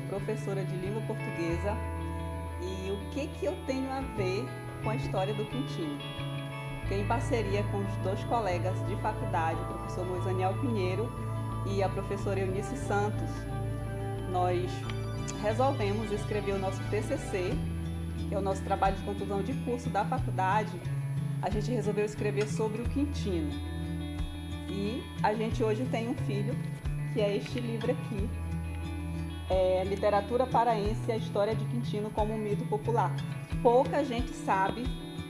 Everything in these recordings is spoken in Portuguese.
professora de língua portuguesa e o que eu tenho a ver com a história do Quintino. Porque em parceria com os dois colegas de faculdade, o professor Moisaniel Pinheiro e a professora Eunice Santos, nós resolvemos escrever o nosso TCC, que é o nosso trabalho de conclusão de curso da faculdade. A gente resolveu escrever sobre o Quintino. E a gente hoje tem um filho, que é este livro aqui, Literatura Paraense e a História de Quintino como um Mito Popular. Pouca gente sabe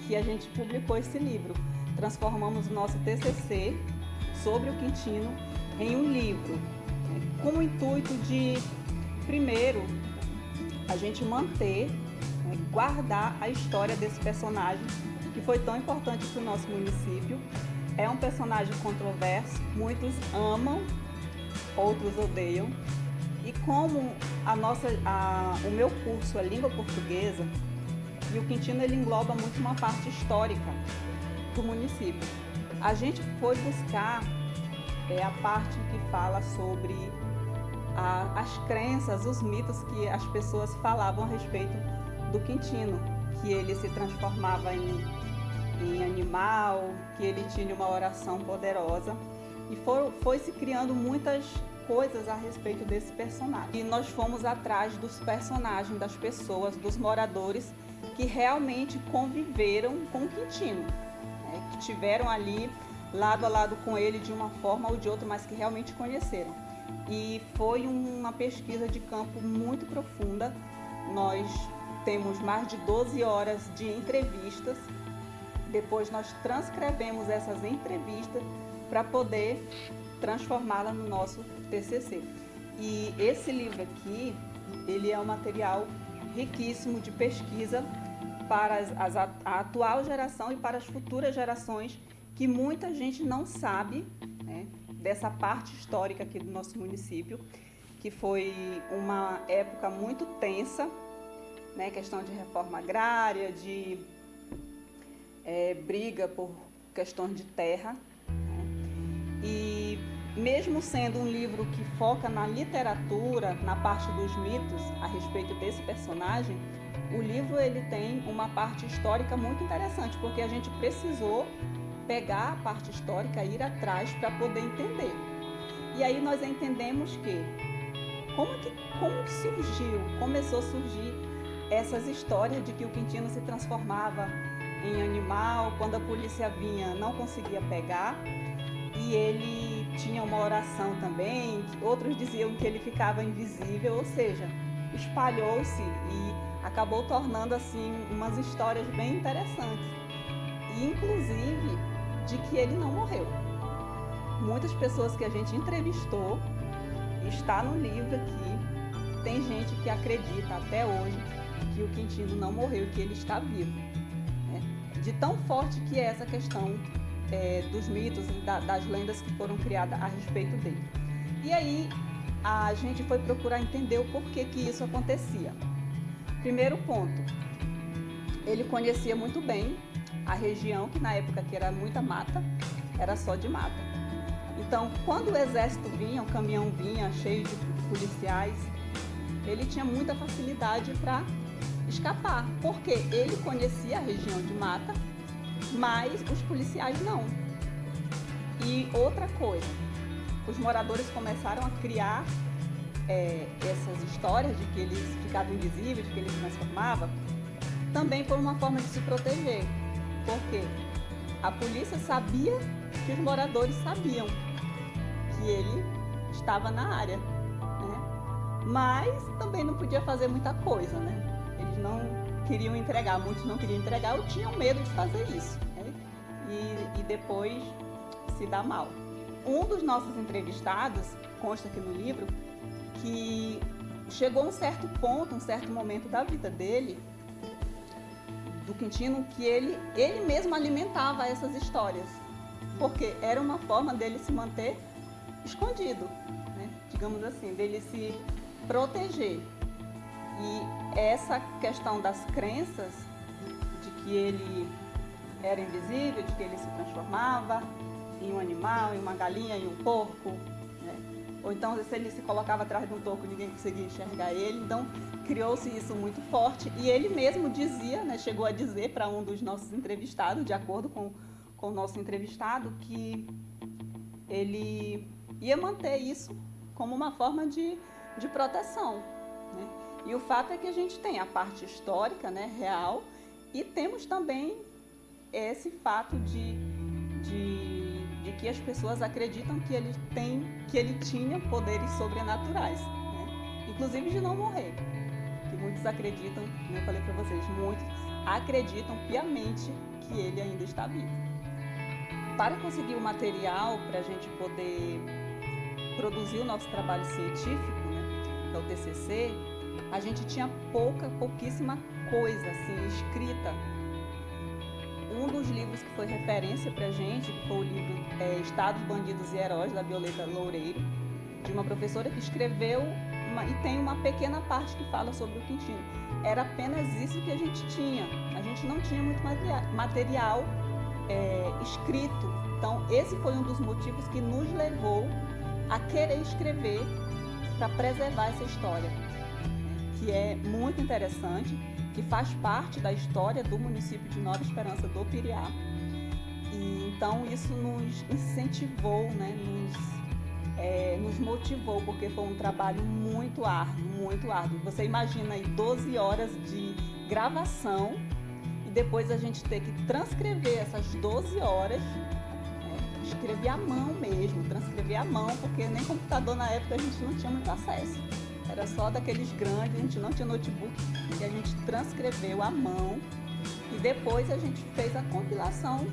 que a gente publicou esse livro. Transformamos o nosso TCC sobre o Quintino em um livro, com o intuito de, primeiro, a gente manter, guardar a história desse personagem que foi tão importante para o nosso município. É um personagem controverso, muitos amam, outros odeiam. E como o meu curso é língua portuguesa, e o Quintino ele engloba muito uma parte histórica do município, a gente foi buscar a parte que fala sobre as crenças, os mitos que as pessoas falavam a respeito do Quintino, que ele se transformava em animal, que ele tinha uma oração poderosa, e foi se criando muitas coisas a respeito desse personagem. E nós fomos atrás dos personagens, das pessoas, dos moradores que realmente conviveram com o Quintino, que tiveram ali lado a lado com ele de uma forma ou de outra, mas que realmente conheceram. E foi uma pesquisa de campo muito profunda. Nós temos mais de 12 horas de entrevistas. Depois nós transcrevemos essas entrevistas para poder transformá-la no nosso TCC. E esse livro aqui, ele é um material riquíssimo de pesquisa para a atual geração e para as futuras gerações, que muita gente não sabe, dessa parte histórica aqui do nosso município, que foi uma época muito tensa, questão de reforma agrária, de briga por questões de terra. E mesmo sendo um livro que foca na literatura, na parte dos mitos a respeito desse personagem, o livro ele tem uma parte histórica muito interessante, porque a gente precisou pegar a parte histórica e ir atrás para poder entender. E aí nós entendemos que começou a surgir essas histórias de que o Quintino se transformava em animal, quando a polícia vinha não conseguia pegar, e ele tinha uma oração também, outros diziam que ele ficava invisível, ou seja, espalhou-se e acabou tornando assim umas histórias bem interessantes, e inclusive de que ele não morreu. Muitas pessoas que a gente entrevistou, está no livro aqui, tem gente que acredita até hoje que o Quintino não morreu, que ele está vivo, de tão forte que é essa questão dos mitos e das lendas que foram criadas a respeito dele. E aí a gente foi procurar entender o porquê que isso acontecia. Primeiro ponto, ele conhecia muito bem a região, que na época que era muita mata, era só de mata. Então, quando o exército vinha, o caminhão vinha cheio de policiais, ele tinha muita facilidade para escapar, porque ele conhecia a região de mata, mas os policiais não. E outra coisa, os moradores começaram a criar essas histórias de que eles ficavam invisíveis, de que ele se transformava, também por uma forma de se proteger, porque a polícia sabia que os moradores sabiam que ele estava na área, mas também não podia fazer muita coisa, Eles não queriam entregar, muitos não queriam entregar ou tinham medo de fazer isso, e depois se dar mal. Um dos nossos entrevistados, consta aqui no livro, que chegou um certo ponto, um certo momento da vida dele, do Quintino, que ele mesmo alimentava essas histórias, porque era uma forma dele se manter escondido, digamos assim, dele se proteger. E essa questão das crenças, de que ele era invisível, de que ele se transformava em um animal, em uma galinha, em um porco, ou então se ele se colocava atrás de um toco, ninguém conseguia enxergar ele. Então criou-se isso muito forte, e ele mesmo dizia, né, chegou a dizer para um dos nossos entrevistados, de acordo com o nosso entrevistado, que ele ia manter isso como uma forma de proteção, né? E o fato é que a gente tem a parte histórica, né, real, e temos também esse fato de que as pessoas acreditam que ele tinha poderes sobrenaturais, né? Inclusive de não morrer, que muitos acreditam, como eu falei para vocês, muitos acreditam piamente que ele ainda está vivo. Para conseguir o material para a gente poder produzir o nosso trabalho científico, né, que é o TCC, a gente tinha pouquíssima coisa assim escrita. Um dos livros que foi referência para a gente, que foi o livro Estados, Bandidos e Heróis, da Violeta Loureiro, de uma professora que escreveu, e tem uma pequena parte que fala sobre o Quintino. Era apenas isso que a gente tinha. A gente não tinha muito material escrito. Então, esse foi um dos motivos que nos levou a querer escrever para preservar essa história, que é muito interessante, que faz parte da história do município de Nova Esperança do Piriá. E então isso nos incentivou, né, nos motivou, porque foi um trabalho muito árduo, muito árduo. Você imagina aí 12 horas de gravação e depois a gente ter que transcrever essas 12 horas, escrever à mão mesmo, transcrever à mão, porque nem computador na época a gente não tinha muito acesso. Era só daqueles grandes, a gente não tinha notebook, e a gente transcreveu à mão e depois a gente fez a compilação,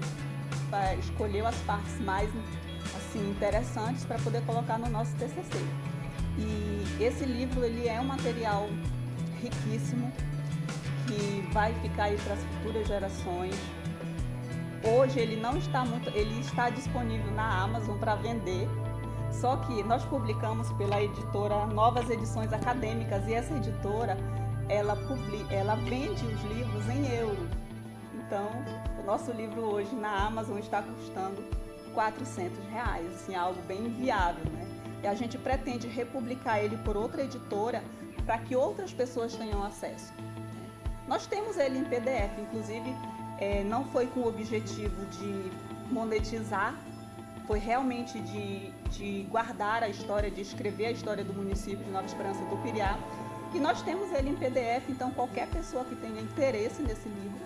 escolheu as partes mais assim, interessantes para poder colocar no nosso TCC. E esse livro ele é um material riquíssimo que vai ficar aí para as futuras gerações. Hoje ele não está ele está disponível na Amazon para vender. Só que nós publicamos pela editora Novas Edições Acadêmicas, e essa editora, ela vende os livros em euro. Então, o nosso livro hoje na Amazon está custando R$400, assim, algo bem inviável, né? E a gente pretende republicar ele por outra editora para que outras pessoas tenham acesso. Nós temos ele em PDF, inclusive não foi com o objetivo de monetizar, foi realmente de guardar a história, de escrever a história do município de Nova Esperança do Piriá. E nós temos ele em PDF, então qualquer pessoa que tenha interesse nesse livro,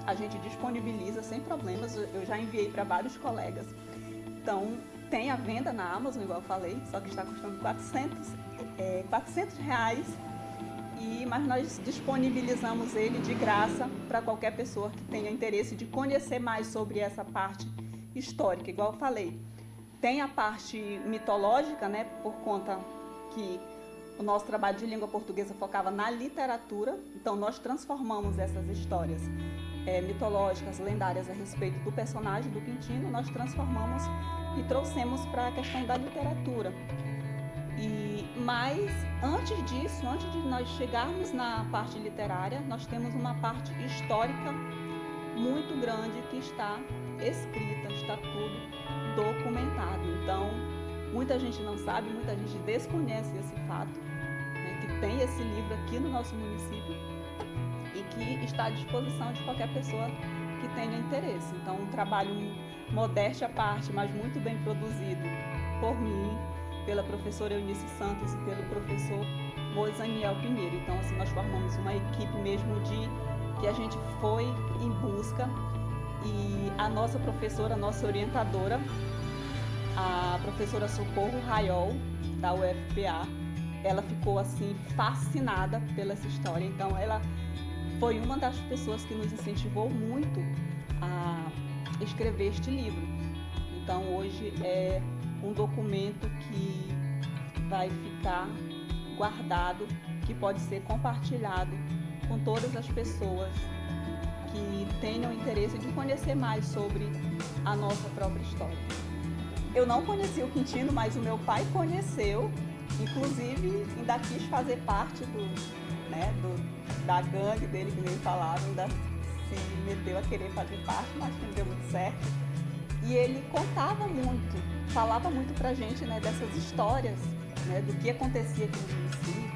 a gente disponibiliza sem problemas. Eu já enviei para vários colegas. Então tem a venda na Amazon, igual eu falei, só que está custando R$400, mas nós disponibilizamos ele de graça para qualquer pessoa que tenha interesse de conhecer mais sobre essa parte histórica, igual eu falei. Tem a parte mitológica, né, por conta que o nosso trabalho de língua portuguesa focava na literatura, então nós transformamos essas histórias mitológicas, lendárias a respeito do personagem do Quintino, nós transformamos e trouxemos para a questão da literatura. Mas antes disso, antes de nós chegarmos na parte literária, nós temos uma parte histórica muito grande que está escrita, está tudo documentado. Então, muita gente não sabe, muita gente desconhece esse fato, né, que tem esse livro aqui no nosso município e que está à disposição de qualquer pessoa que tenha interesse. Então, um trabalho modéstia à parte, mas muito bem produzido por mim, pela professora Eunice Santos e pelo professor Moisaniel Pinheiro. Então, assim, nós formamos uma equipe mesmo que a gente foi em busca, e a nossa professora, a nossa orientadora, a professora Socorro Raiol, da UFPA, ela ficou assim fascinada pela essa história. Então, ela foi uma das pessoas que nos incentivou muito a escrever este livro. Então, hoje é um documento que vai ficar guardado, que pode ser compartilhado com todas as pessoas que tenham interesse de conhecer mais sobre a nossa própria história. Eu não conheci o Quintino, mas o meu pai conheceu, inclusive ainda quis fazer parte da gangue dele, que nem falaram, ainda se meteu a querer fazer parte, mas não deu muito certo. E ele contava muito falava muito pra gente, né, dessas histórias, né, do que acontecia aqui no município.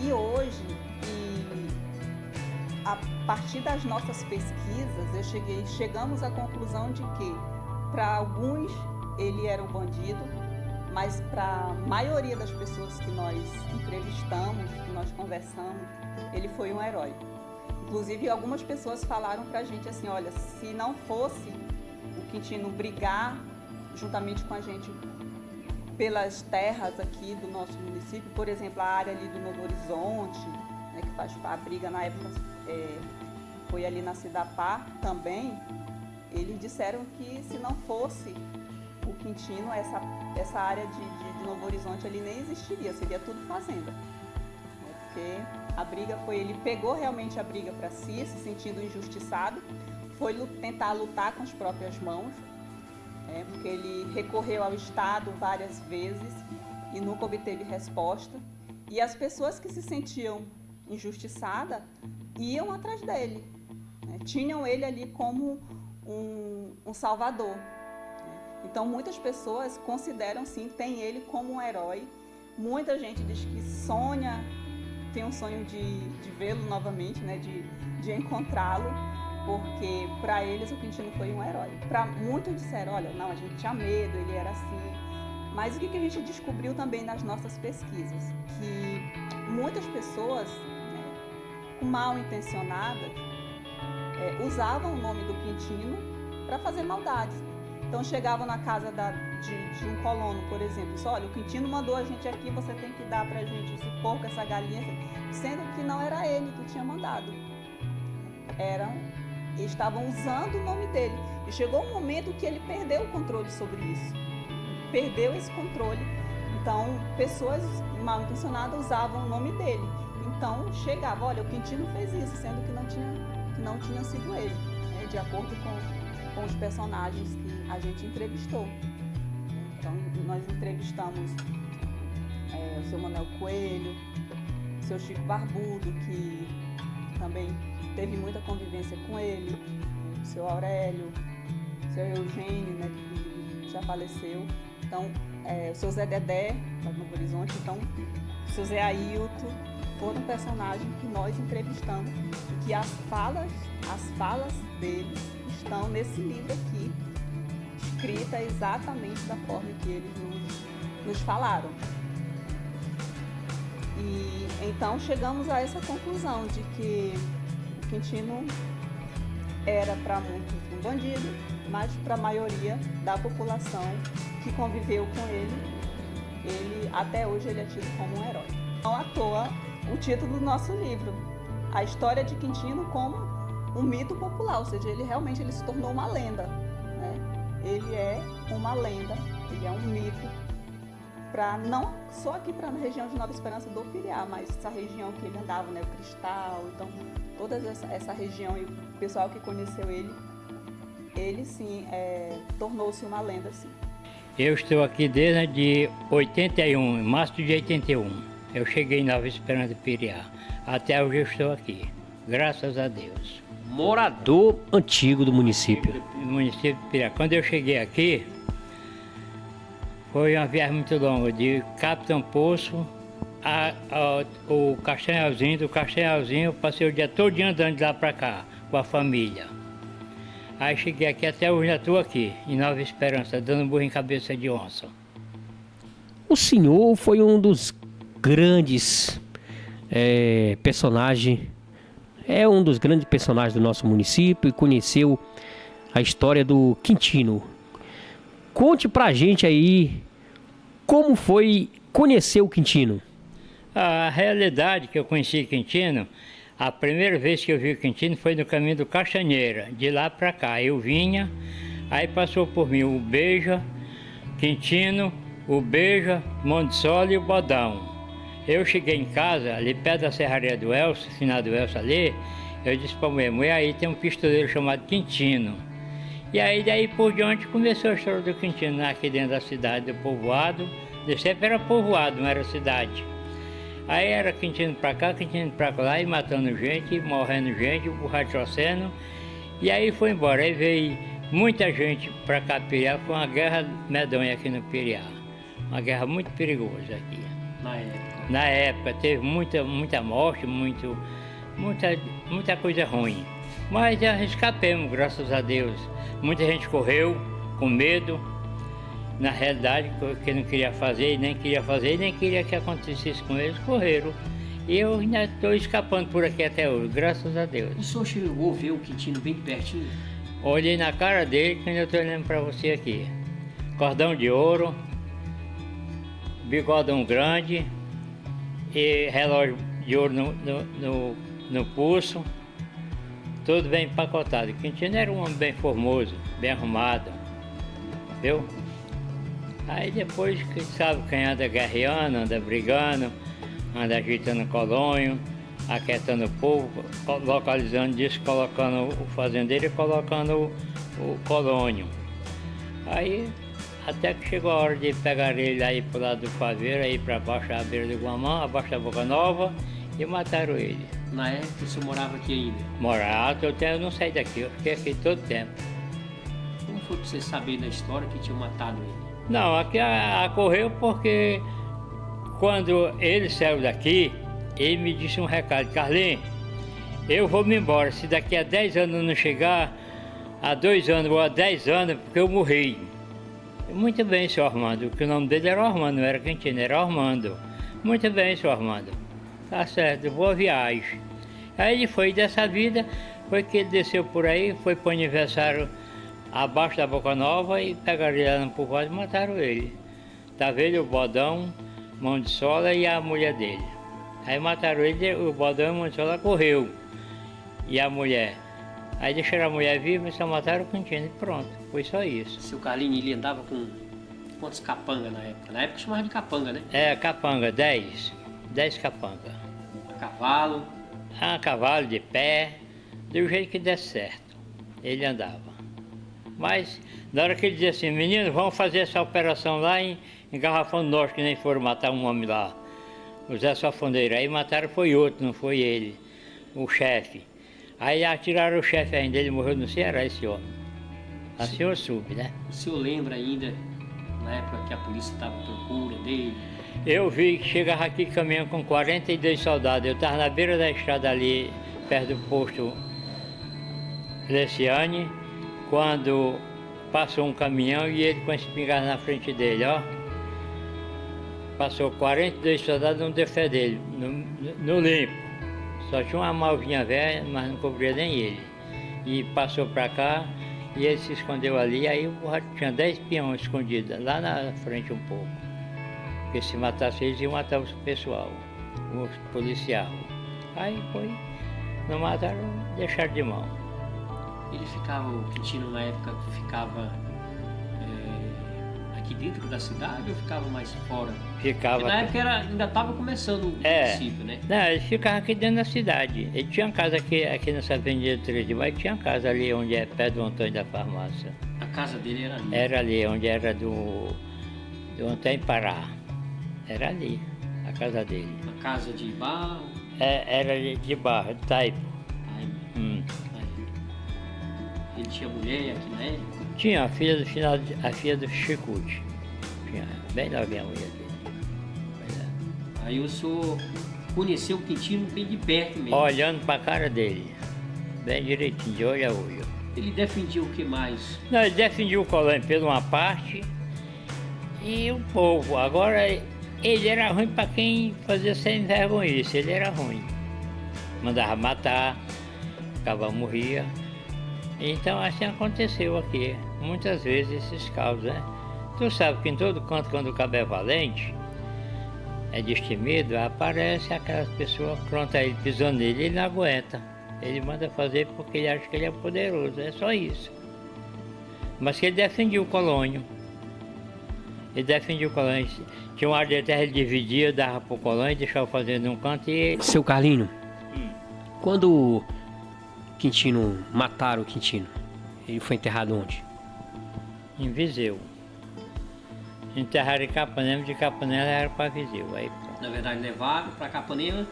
E hoje, a partir das nossas pesquisas, chegamos à conclusão de que, para alguns, ele era um bandido, mas para a maioria das pessoas que nós entrevistamos, que nós conversamos, ele foi um herói. Inclusive, algumas pessoas falaram para a gente assim, olha, se não fosse o Quintino brigar juntamente com a gente pelas terras aqui do nosso município, por exemplo, a área ali do Novo Horizonte, né, que faz a briga na época, foi ali na Cidapá também, eles disseram que se não fosse o Quintino, essa área de Novo Horizonte ali nem existiria, seria tudo fazenda. Porque a briga foi, ele pegou realmente a briga para si, se sentindo injustiçado, foi tentar lutar com as próprias mãos, porque ele recorreu ao Estado várias vezes e nunca obteve resposta. E as pessoas que se sentiam injustiçadas iam atrás dele, né? Tinham ele ali como um salvador. Então, muitas pessoas consideram, sim, tem ele como um herói. Muita gente diz que sonha, tem um sonho de vê-lo novamente, né? de encontrá-lo, porque para eles o Quintino foi um herói. Para muitos disseram, olha, não, a gente tinha medo, ele era assim. Mas o que a gente descobriu também nas nossas pesquisas? Que muitas pessoas, né, mal intencionadas, usavam o nome do Quintino para fazer maldades. Então chegavam na casa de um colono, por exemplo, disse, olha, o Quintino mandou a gente aqui, você tem que dar pra gente esse porco, essa galinha, sendo que não era ele que tinha mandado. Estavam usando o nome dele. E chegou um momento que ele perdeu o controle sobre isso. Perdeu esse controle. Então, pessoas mal intencionadas usavam o nome dele. Então, chegava, olha, o Quintino fez isso, sendo que não tinha sido ele, né, de acordo com os personagens que a gente entrevistou. Então, nós entrevistamos o seu Manuel Coelho, o seu Chico Barbudo, que também teve muita convivência com ele, o seu Aurélio, o seu Eugênio, né, que já faleceu. Então, o seu Zé Dedé, lá no Novo Horizonte, então, o seu Zé Ailton, foram personagens que nós entrevistamos e que as falas deles estão nesse livro aqui, escrita exatamente da forma que eles nos falaram. E então chegamos a essa conclusão de que o Quintino era para muitos um bandido, mas para a maioria da população que conviveu com ele até hoje ele é tido como um herói. Não à toa o título do nosso livro, a história de Quintino como um mito popular, ou seja, ele se tornou uma lenda, né? Ele é uma lenda, ele é um mito, não só aqui para a região de Nova Esperança do Piriá, mas essa região que ele andava, né, o Cristal, então toda essa região e o pessoal que conheceu ele sim, tornou-se uma lenda, sim. Eu estou aqui desde 81, março de 81. Eu cheguei em Nova Esperança do Piriá. Até hoje eu estou aqui, graças a Deus. Morador antigo do município. Do município de Piriá. Quando eu cheguei aqui, foi uma viagem muito longa, de Capitão Poço o Castanhalzinho. Do Castanhalzinho eu passei o dia todo andando de lá para cá, com a família. Aí cheguei aqui, até hoje já estou aqui, em Nova Esperança, dando burro em cabeça de onça. O senhor foi um dos grandes personagens, um dos grandes personagens do nosso município e conheceu a história do Quintino. Conte pra gente aí como foi conhecer o Quintino. A realidade que eu conheci Quintino, a primeira vez que eu vi o Quintino foi no caminho do Castanheira, de lá para cá. Eu vinha, aí passou por mim o Beija, Quintino, o Beija, Monte-Sol e o Bodão. Eu cheguei em casa, ali perto da serraria do Elcio, final do Elcio ali, eu disse para a minha mulher, aí tem um pistoleiro chamado Quintino. E aí daí por diante começou a história do Quintino, aqui dentro da cidade, do povoado. Sempre era povoado, não era cidade. Aí era Quintino para cá, Quintino para lá, e matando gente, morrendo gente, borrachocendo. E aí foi embora. Aí veio muita gente para cá Piriá, foi uma guerra medonha aqui no Piriá. Uma guerra muito perigosa aqui. Na época teve muita morte, muita coisa ruim. Mas já escapemos, graças a Deus. Muita gente correu com medo, na realidade, que não queria fazer, nem queria que acontecesse com eles, correram. E eu ainda estou escapando por aqui até hoje, graças a Deus. O senhor chegou a ver o Quintino bem pertinho? Olhei na cara dele, que eu estou olhando para você aqui. Cordão de ouro, bigodão grande e relógio de ouro no pulso, tudo bem empacotado. Quintino era um homem bem formoso, bem arrumado, viu? Aí depois, que sabe, quem anda guerreando, anda brigando, anda agitando colônio, aquietando o povo, localizando isso, colocando o fazendeiro e colocando o colônio. Aí, até que chegou a hora de pegar ele aí pro lado do Faveiro, aí para baixo da beira do Guamã, abaixo da Boca Nova, e mataram ele. Na época o senhor morava aqui ainda? Morava, eu não saí daqui, eu fiquei aqui todo tempo. Como foi para você saber da história que tinham matado ele? Não, aqui ocorreu porque quando ele saiu daqui, ele me disse um recado: Carlinhos, eu vou me embora, se daqui a 10 anos não chegar, há 2 anos ou há 10 anos, porque eu morri. Muito bem, senhor Armando, porque o nome dele era Armando, não era Quintino, era Armando. Muito bem, senhor Armando. Tá certo, boa viagem. Aí ele foi dessa vida, foi que ele desceu por aí, foi para o aniversário abaixo da Boca Nova e pegaram ele lá no povoado e mataram ele. Tava ele, o Bodão, Mão de Sola e a mulher dele. Aí mataram ele, o Bodão e Mão de Sola correu. E a mulher. Aí deixaram a mulher viva e só mataram o Quintino e pronto, foi só isso. Seu Carlinhos, ele andava com quantos capangas na época? Na época chamava de capanga, né? É, capanga, 10 capanga. A cavalo? A cavalo, de pé, do jeito que der certo, ele andava. Mas, na hora que ele dizia assim: menino, vamos fazer essa operação lá em Garrafão do Norte, que nem foram matar um homem lá, o Zé Safoneiro. Aí mataram, foi outro, não foi ele, o chefe. Aí atiraram o chefe ainda, ele morreu no Ceará, esse homem. Assim eu soube, né? O senhor lembra ainda, na época que a polícia estava à procura dele? Eu vi que chegava aqui caminhando com 42 soldados. Eu estava na beira da estrada ali, perto do posto Leciane, quando passou um caminhão e ele com a espingarda na frente dele, ó. Passou 42 soldados no defé dele, no limpo. Só tinha uma malvinha velha, mas não cobria nem ele. E passou para cá e ele se escondeu ali, aí tinha 10 peões escondidos lá na frente um pouco. Porque se matasse eles, iam matar o pessoal, os policiais. Aí foi, não mataram, deixaram de mão. Ele ficava, o Quintino na época ficava aqui dentro da cidade ou ficava mais fora? Ficava. Porque na época ainda estava começando o município, né? Não, ele ficava aqui dentro da cidade. Ele tinha uma casa aqui nessa avenida 3 de Maio, tinha uma casa ali onde é perto do Antônio da Farmácia. A casa dele era ali? Era ali, onde era do Antônio Pará. Era ali, a casa dele. Uma casa de barro? Era de barro, de taipo. Ele tinha mulher aqui na época? Tinha a filha do Chicute. Tinha bem novinha a mulher dele. Aí o senhor conheceu o Quintino bem de perto mesmo? Olhando para a cara dele, bem direitinho, de olho a olho. Ele defendia o que mais? Não, ele defendia o colônia por uma parte e o povo. Agora, ele era ruim para quem fazia sem vergonhice, ele era ruim. Mandava matar, acabava, morria. Então assim aconteceu aqui, muitas vezes esses casos, né? Tu sabe que em todo canto, quando o cabo é valente, é destemido, aparece aquelas pessoas prontas, ele pisando nele, ele não aguenta. Ele manda fazer porque ele acha que ele é poderoso, é só isso. Mas que ele defendia o colônio. Ele defendia o colônio. Tinha uma área de terra, ele dividia, dava para o colônio, deixava fazer num canto e... Seu Carlinho, quando Quintino, mataram o Quintino, ele foi enterrado onde? Em Viseu. Enterraram em Capanema, de Capanema levaram para Viseu. Aí, na verdade levaram para Capanema,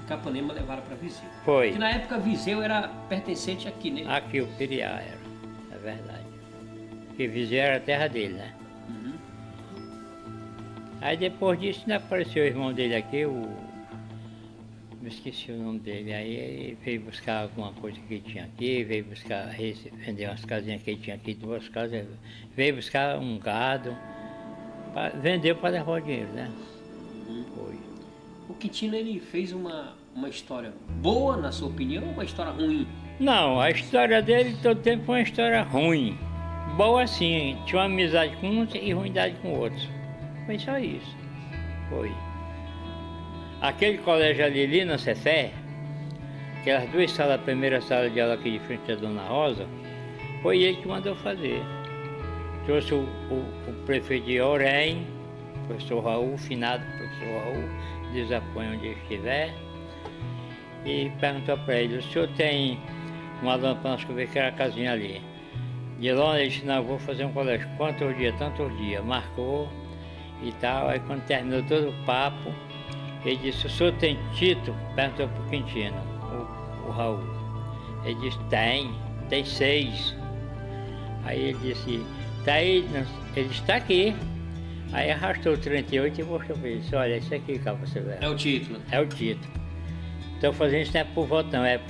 Capanema levaram para Viseu. Foi. Porque na época Viseu era pertencente aqui, né? Aqui o Piriá era, é verdade. que Viseira era a terra dele, né? Uhum. Aí depois disso ainda apareceu o irmão dele aqui, me esqueci o nome dele, aí ele veio buscar alguma coisa que ele tinha aqui, veio buscar, vender umas casinhas que ele tinha aqui, 2 casas, veio buscar um gado, vendeu para levar o dinheiro, né? Foi. O Quintino, ele fez uma história boa, na sua opinião, ou uma história ruim? Não, a história dele todo tempo foi uma história ruim. Boa assim, tinha uma amizade com uns e ruindade com outros. Foi só isso. Foi. Aquele colégio ali na Cefé, aquelas 2 salas, a primeira sala de aula aqui de frente à Dona Rosa, foi ele que mandou fazer. Trouxe o prefeito de Orém, professor Raul, finado professor Raul, desapoio onde ele estiver, e perguntou para ele, o senhor tem uma aluno para nós ver que era a casinha ali. De lá ele disse, não, vou fazer um colégio, quantos dias, tantos dias, marcou e tal, aí quando terminou todo o papo, ele disse, o senhor tem título? Perguntou para o Quintino, o Raul. Ele disse, tem 6. Aí ele disse, tá aí, ele está aqui. Aí arrastou o 38 e mostrou para ele, disse, olha, isso aqui, cá, você vê. É o título. É o título. Então fazendo isso não é por voto não, é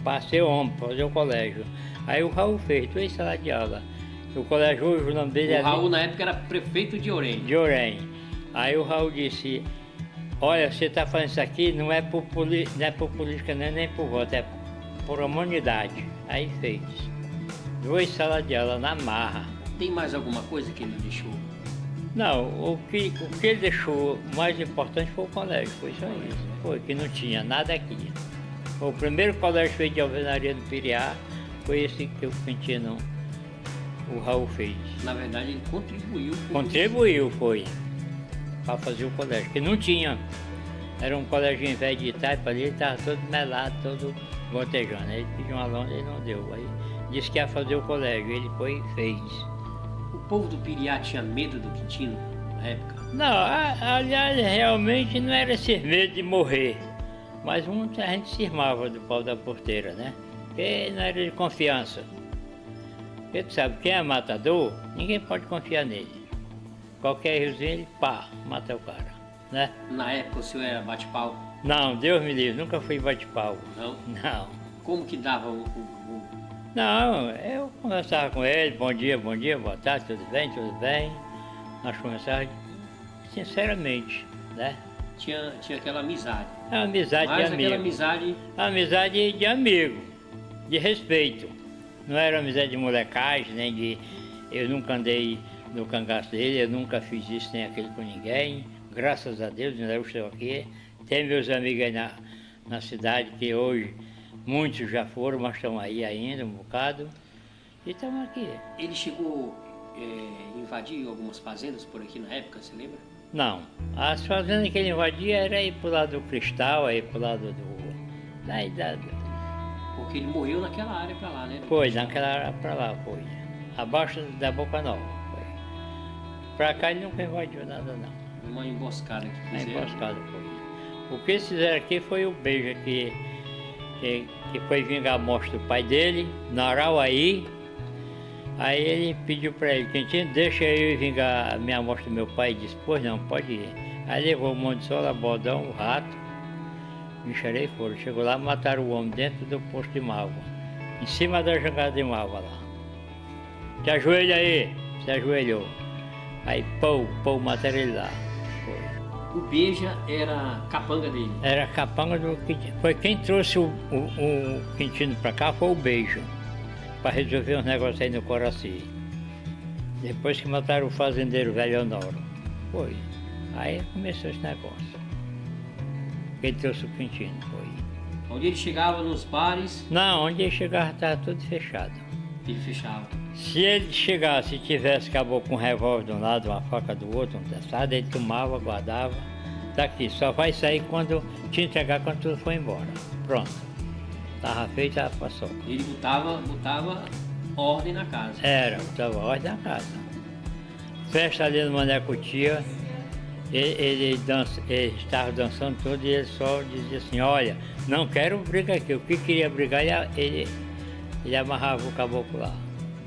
para ser homem, para fazer o colégio. Aí o Raul fez 2 salas de aula. O colégio hoje, o nome dele O Raul na época era prefeito de Orém. De Orém. Aí o Raul disse, olha, você está fazendo isso aqui, não é por política nem por voto, é por humanidade. Aí fez 2 salas de aula na marra. Tem mais alguma coisa que ele deixou? Não, o que ele deixou mais importante foi o colégio, foi só isso. Foi que não tinha nada aqui. O primeiro colégio feito de alvenaria do Piriá foi esse que o Quintino, o Raul fez. Na verdade, ele contribuiu. Contribuiu, foi, para fazer o colégio, que não tinha. Era um colégio em vez de Itaipa ali, ele estava todo melado, todo gotejando. Aí ele pediu uma lona e não deu. Aí disse que ia fazer o colégio, ele foi e fez. O povo do Piriá tinha medo do Quintino na época? Não, aliás, realmente não era esse medo de morrer, mas muita gente se irmava do pau da porteira, né? Porque não era de confiança. Porque tu sabe, quem é matador, ninguém pode confiar nele. Qualquer riozinho, ele mata o cara, né? Na época o senhor era bate-pau? Não, Deus me livre, nunca fui bate-pau. Não? Não. Como que dava o... Não, eu conversava com ele, bom dia, boa tarde, tudo bem. Nós conversávamos sinceramente, né? Tinha aquela amizade. É uma amizade Mas de amigo. aquela amizade... Amizade de amigo, de respeito. Não era amizade de molecagem, nem de... Eu nunca andei no cangaço dele, eu nunca fiz isso nem aquilo com ninguém. Graças a Deus, ainda eu estou aqui. Tem meus amigos aí na cidade que hoje... Muitos já foram, mas estão aí ainda, um bocado. E estamos aqui. Ele chegou a invadir algumas fazendas por aqui na época, você lembra? Não. As fazendas que ele invadia era ir pro lado do Cristal, aí pro lado do... Da idade. Porque ele morreu naquela área pra lá, né? Foi, naquela área pra lá, foi. Abaixo da Boca Nova, foi. Pra cá ele nunca invadiu nada, não. Uma emboscada que fizeram. Uma emboscada, foi. O que eles fizeram aqui foi o beijo aqui. Que foi vingar a morte do pai dele, na Arauaí. Aí ele pediu para ele, Quintino, deixa eu ir vingar a minha morte do meu pai. Ele disse, pois não, pode ir. Aí levou o monte de sola, bodão, o rato, mexerei e foram. Chegou lá, mataram o homem dentro do posto de malva, em cima da jangada de malva lá. Se ajoelha aí, se ajoelhou. Aí pô, mataram ele lá. Foi. O Beija era capanga dele? Era capanga do Quintino. Foi quem trouxe o Quintino para cá, foi o Beijo, para resolver uns negócios aí no Coraci. Depois que mataram o fazendeiro velho Honoro. Foi. Aí começou esse negócio. Quem trouxe o Quintino, foi. Onde ele chegava nos bares? Não, onde ele chegava estava tudo fechado. Ele fechava. Se ele chegasse e tivesse caboclo com um revólver de um lado, uma faca do outro, um testado, ele tomava, guardava. Daqui, só vai sair quando te entregar, quando tudo for embora. Pronto. Estava feito, já passou. Ele botava ordem na casa. Era, botava ordem na casa. Festa ali no Mané Cutia, ele estava dançando tudo e ele só dizia assim, olha, não quero briga aqui. O que queria brigar, ele amarrava o caboclo lá.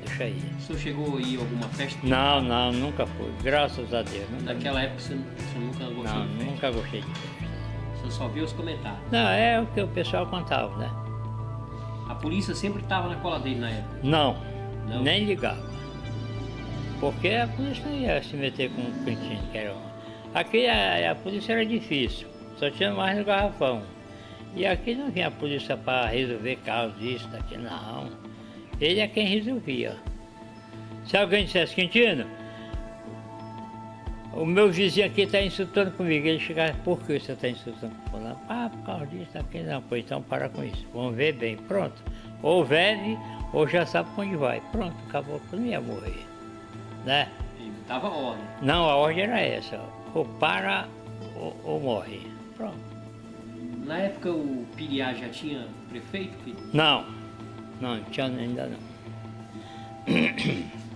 deixa aí. O senhor chegou a ir a alguma festa? Não, não, nunca fui, graças a Deus. Nunca, Naquela época você nunca gostou não, de festa? nunca gostei de festa. O senhor só viu os comentários? Não, é o que o pessoal contava, né? A polícia sempre estava na cola dele na época? Não, Não? nem ligava. Porque a polícia não ia se meter com o Quintino, que era um... Aqui a polícia era difícil, só tinha mais no Garrafão. E aqui não vinha a polícia para resolver casos disso, daquilo, não. Ele é quem resolvia. Se alguém dissesse, Quintino, o meu vizinho aqui está insultando comigo, ele chegava, por que você está insultando comigo? Ah, por causa disso, daquilo, não. Pois então para com isso, vamos ver bem, pronto. Ou vive, ou já sabe para onde vai. Pronto, acabou, não ia morrer, né? Ele dava ordem. Não, a ordem era essa, ou para ou morre, pronto. Na época o Piriá já tinha prefeito, filho? Não, não tinha ainda não.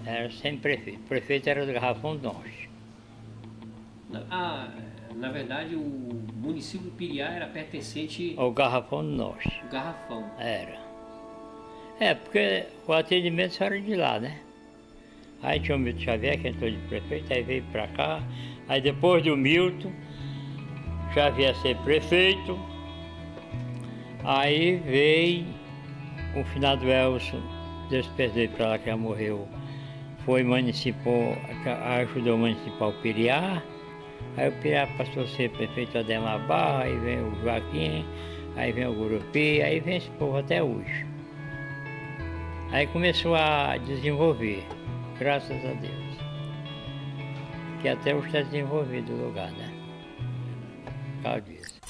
Era sem prefeito. O prefeito era do Garrafão do Norte. Na verdade o município de Piriá era pertencente O Garrafão do Norte. ao Garrafão. Era. É, porque o atendimento só era de lá, né? Aí tinha o Milton Xavier, que entrou de prefeito, aí veio pra cá. Aí depois do Milton, Xavier ser prefeito. Aí veio o finado Elson, Deus perdoe pra lá que já morreu. Foi municipal, ajudou a municipal o Piriá. Aí o Piriá passou a ser prefeito Ademar Barra, aí vem o Joaquim, aí vem o Gurupi, aí vem esse povo até hoje. Aí começou a desenvolver, graças a Deus. Que até hoje está desenvolvido o lugar, né? Por causa disso.